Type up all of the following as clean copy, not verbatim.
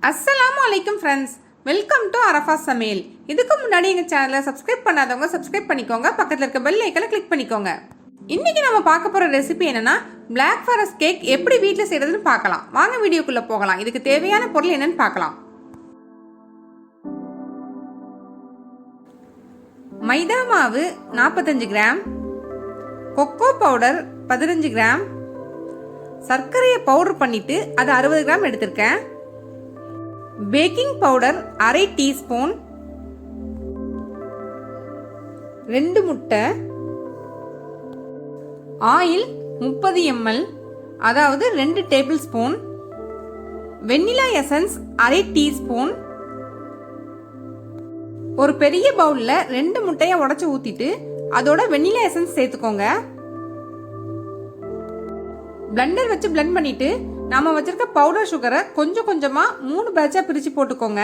அஸ்ஸலாமு அலைக்கும் friends, welcome to Arafah சமையல். இதுக்கு முன்னாடி எங்கள் சேனலை சப்ஸ்கிரைப் பண்ணாதவங்க சப்ஸ்கிரைப் பண்ணிக்கோங்க, பக்கத்தில் இருக்க பெல் ஐக்கனை கிளிக் பண்ணிக்கோங்க. இன்னைக்கு நம்ம பார்க்க போகிற ரெசிபி என்னன்னா பிளாக் ஃபாரஸ்ட் கேக் எப்படி வீட்டில் செய்யறதுன்னு பார்க்கலாம். வாங்க வீடியோக்குள்ளே போகலாம். இதுக்கு தேவையான பொருள் என்னன்னு பார்க்கலாம். மைதா மாவு 45 கிராம், கொக்கோ பவுடர் 15 கிராம், சர்க்கரையை பவுடர் பண்ணிட்டு அது 60 கிராம் எடுத்திருக்கேன், பேக்கிங் பவுடர் அரை டீஸ்பூன், 2 முட்டை, ஆயில் 30 ml அதாவது 2 டேபிள் ஸ்பூன், வெண்ணிலா எசன்ஸ் அரை டீஸ்பூன். ஒரு பெரிய பவுல்ல 2 முட்டையை உடைச்சு ஊத்திட்டு அதோட வெண்ணிலா எசன்ஸ் சேர்த்துக்கோங்க. பிளெண்டர் வச்சு பிளெண்ட் பண்ணிட்டு நாம வச்சிருக்க பவுடர் சுகரை கொஞ்சம் கொஞ்சமா 3 பேட்சா பிரிச்சு போட்டுக்கோங்க.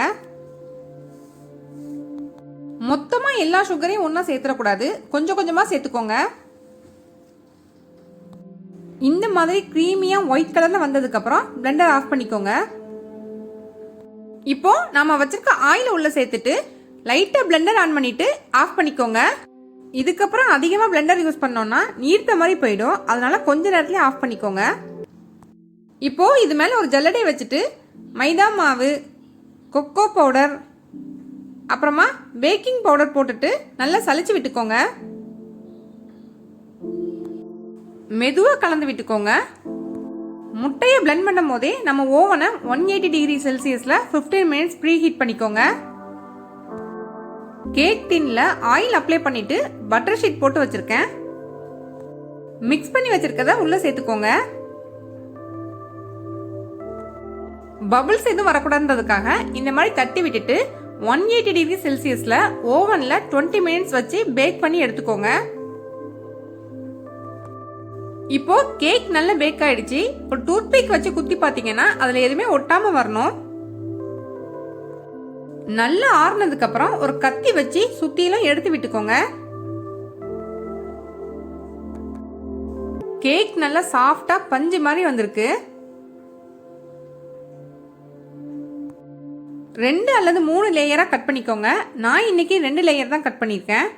மொத்தமா எல்லா சுகரையும் ஒன்னா சேர்த்துடக்கூடாது, கொஞ்சம் கொஞ்சமா சேர்த்துக்கோங்க. இந்த மாதிரி கிரீமியா ஒயிட் கலர்ல வந்ததுக்கு அப்புறம் பிளெண்டர் ஆஃப் பண்ணிக்கோங்க. இப்போ நாம வச்சிருக்க ஆயில் உள்ள சேர்த்துட்டு லைட்டா பிளெண்டர் ஆன் பண்ணிட்டு ஆஃப் பண்ணிக்கோங்க. இதுக்கப்புறம் அதிகமா பிளெண்டர் யூஸ் பண்ணோம்னா நீர்த்த மாதிரி போயிடும், அதனால கொஞ்ச நேரத்துல ஆஃப் பண்ணிக்கோங்க. இப்போ இது மேல ஒரு ஜல்லடை வச்சுட்டு மைதா மாவு, கொக்கோ பவுடர், அப்புறமா பேக்கிங் பவுடர் போட்டுட்டு நல்லா சலிச்சு விட்டுக்கோங்க. மெதுவா கலந்து விட்டுக்கோங்க. முட்டையை பிளெண்ட் பண்ணும் போதே நம்ம ஓவனை 180 டிகிரி செல்சியஸ்ல 15 மினிட்ஸ் ப்ரீ ஹீட் பண்ணிக்கோங்க. கேக் டின்ல ஆயில் அப்ளை பண்ணிட்டு பட்டர் ஷீட் போட்டு வச்சிருக்கேன். மிக்ஸ் பண்ணி வச்சிருக்கத உள்ள சேர்த்துக்கோங்க. பபிள்ஸ் எதுவும் வரக்கூடாதுன்றதுக்காக இந்த மாதிரி தட்டி விட்டுட்டு 180 டிகிரி செல்சியஸ்ல ஓவன்ல 20 மினிட்ஸ் வச்சு பேக் பண்ணி எடுத்துக்கோங்க. இப்போ கேக் நல்லா பேக் ஆயிடுச்சு. ஒரு டூத் பிக் வச்சு குத்தி பாத்தீங்கன்னா அதுல எதுவுமே ஒட்டாம வரணும். நல்லா ஆறுனதுக்கு அப்புறம் ஒரு கத்தி வச்சு சுத்திலும் எடுத்து விட்டுக்கோங்க. கேக் நல்லா சாஃப்டா பஞ்சு மாதிரி வந்திருக்கு. 2 அல்லது 3 லேயரா கட் பண்ணிக்கோங்க. நான் இன்னைக்கு 2 லேயர் தான் கட் பண்ணிருக்கேன்.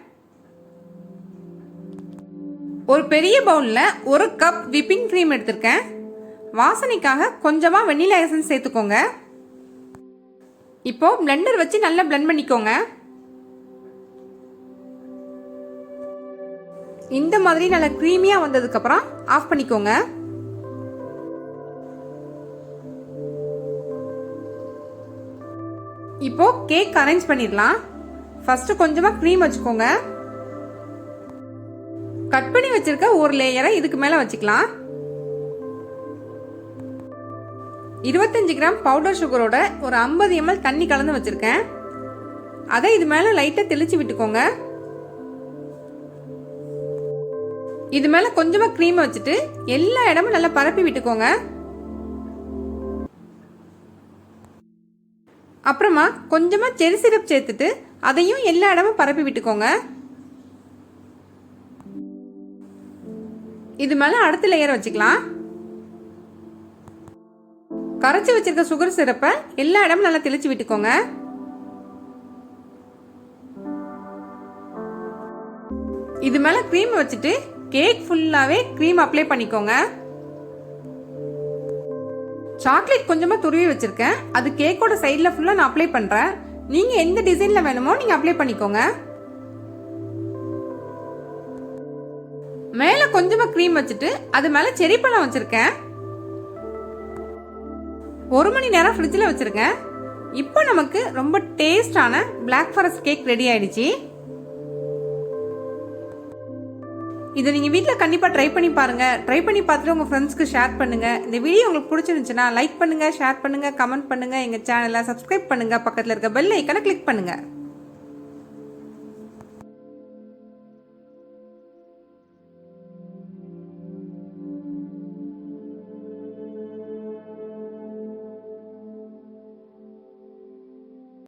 ஒரு பெரிய பவுல்ல 1 கப் விப்பிங் கிரீம் எடுத்திருக்கேன். வாசனைக்காக கொஞ்சமா வெண்ணிலா எசன்ஸ் சேர்த்துக்கோங்க. இப்போ பிளெண்டர் வச்சு நல்லா பிளெண்ட் பண்ணிக்கோங்க. இந்த மாதிரி நல்லா கிரீமியா வந்ததுக்கு அப்புறம் ஆஃப் பண்ணிக்கோங்க. இப்போ கேக் அரேஞ்ச் பண்ணிடலாம். ஃபர்ஸ்ட் கொஞ்சமா க்ரீம் வச்சுக்கோங்க. கட் பண்ணி வச்சிருக்க ஒரு லேயரை இதுக்கு மேல வச்சுக்கலாம். 25 கிராம் பவுடர் சுகரோட ஒரு 50 ml தண்ணி கலந்து வச்சிருக்கேன். அதை இது மேல லைட்டா தெளிச்சு விட்டுக்கோங்க. இது மேல கொஞ்சமா க்ரீம் வச்சுட்டு எல்லா இடமும் நல்லா பரப்பி விட்டுக்கோங்க. அப்புறமா கொஞ்சமா செரி சிரப் சேர்த்துட்டு அதையும் எல்லா இடமும் பரப்பி விட்டுக்கோங்க. இது மேல அடுத்த லேயர் வச்சுக்கலாம். கரைச்சி வச்சிருக்க சுகர் சிரப்பை எல்லா இடமும் நல்லா தெளிச்சு விட்டுக்கோங்க. இது மேல கிரீம் வச்சுட்டு கேக் ஃபுல்லாவே கிரீம் அப்ளை பண்ணிக்கோங்க. சாக்லேட் கொஞ்சமா துருவி வச்சிருக்கேன். அது கேக்கோட சைடுல ஃபுல்லா நான் அப்ளை பண்றேன். நீங்க எந்த டிசைன்ல வேணுமோ நீங்க அப்ளை பண்ணிக்கோங்க. மேல கொஞ்சமா கிரீம் வச்சுட்டு அது மேல செரி பழம் வச்சிருக்கேன். 1 மணி நேரம் ஃப்ரிட்ஜில் வச்சிருக்கேன். இப்போ நமக்கு ரொம்ப டேஸ்டான பிளாக் ஃபாரஸ்ட் கேக் ரெடி ஆயிடுச்சு. இதை நீங்க வீட்டில் கண்டிப்பா ட்ரை பண்ணி பாருங்க. ட்ரை பண்ணி பார்த்துட்டு உங்க ஃப்ரெண்ட்ஸ்க்கு ஷேர் பண்ணுங்க. இந்த வீடியோ உங்களுக்கு பிடிச்சிருந்துச்சுன்னா லைக் பண்ணுங்க, ஷேர் பண்ணுங்க, கமெண்ட் பண்ணுங்க. எங்க சேனலை சப்ஸ்கிரைப் பண்ணுங்க, பக்கத்தில் இருக்க பெல் ஐக்கனை கிளிக் பண்ணுங்க.